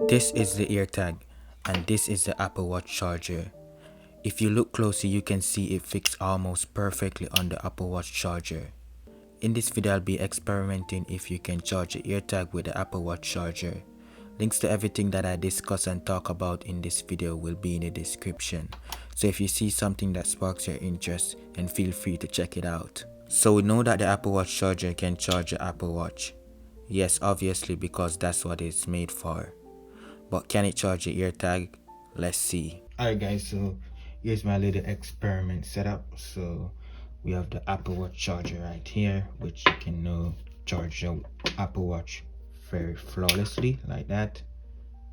This is the AirTag and this is the Apple Watch charger. If you look closely, you can see it fits almost perfectly on the Apple Watch charger. In this video, I'll be experimenting if you can charge the AirTag with the Apple Watch charger. Links to everything that I discuss and talk about in this video will be in the description. So if you see something that sparks your interest, then feel free to check it out. So we know that the Apple Watch charger can charge the Apple Watch. Yes, obviously, because that's what it's made for. But can it charge the AirTag? Let's see. Alright guys, so here's my little experiment setup. So we have the Apple Watch charger right here, which you can now charge your Apple Watch very flawlessly like that.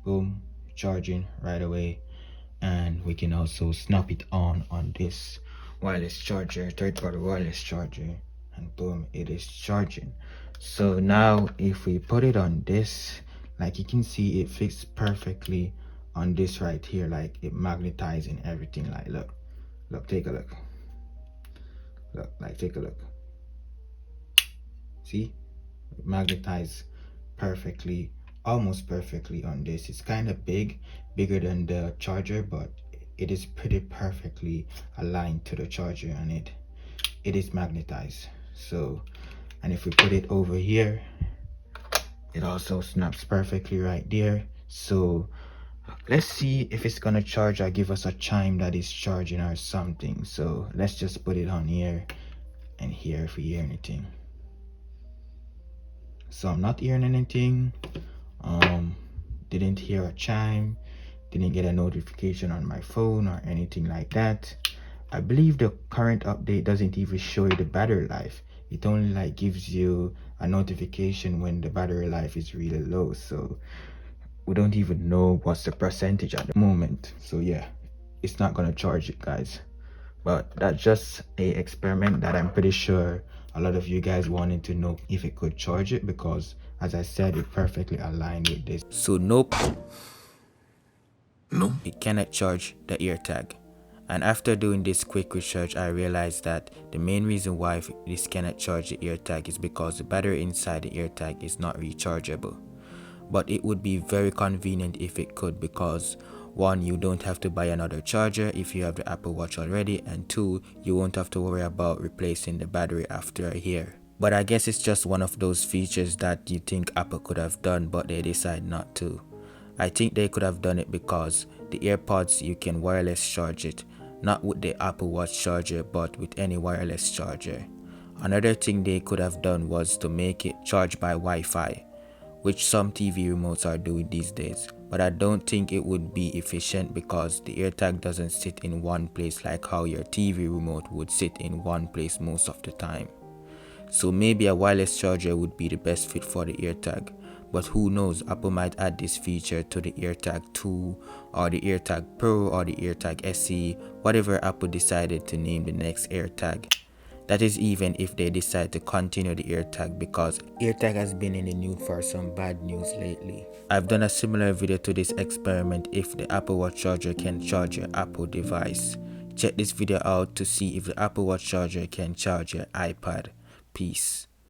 Boom, charging right away. And we can also snap it on this wireless charger, third-party wireless charger, and boom, it is charging. So now if we put it on this, like you can see, it fits perfectly on this right here, like it magnetizes and everything. Like look, take a look, take a look, see, it magnetizes perfectly, almost perfectly on this. It's kind of bigger than the charger, but it is pretty perfectly aligned to the charger, and it is magnetized. So, and if we put it over here, it also snaps perfectly right there. So let's see if it's gonna charge or give us a chime that is charging or something. So let's just put it on here and hear if we hear anything. So I'm not hearing anything. Didn't hear a chime, didn't get a notification on my phone or anything like that. I believe the current update doesn't even show you the battery life. It only like gives you a notification when the battery life is really low. So we don't even know what's the percentage at the moment. So yeah, it's not gonna charge it, guys. But that's just a experiment that I'm pretty sure a lot of you guys wanted to know if it could charge it, because as I said, it perfectly aligned with this. So nope, no, it cannot charge the AirTag. And after doing this quick research, I realized that the main reason why this cannot charge the AirTag is because the battery inside the AirTag is not rechargeable. But it would be very convenient if it could, because one, you don't have to buy another charger if you have the Apple Watch already, and two, you won't have to worry about replacing the battery after a year. But I guess it's just one of those features that you think Apple could have done, but they decide not to. I think they could have done it because the AirPods, you can wireless charge it, not with the Apple Watch charger, but with any wireless charger. Another thing they could have done was to make it charge by Wi-Fi, which some TV remotes are doing these days, but I don't think it would be efficient because the AirTag doesn't sit in one place like how your TV remote would sit in one place most of the time. So maybe a wireless charger would be the best fit for the AirTag, but who knows, Apple might add this feature to the AirTag 2 or the AirTag Pro or the AirTag SE, whatever Apple decided to name the next AirTag. That is even if they decide to continue the AirTag, because AirTag has been in the news for some bad news lately. I've done a similar video to this experiment if the Apple Watch charger can charge your Apple device. Check this video out to see if the Apple Watch charger can charge your iPad. Peace.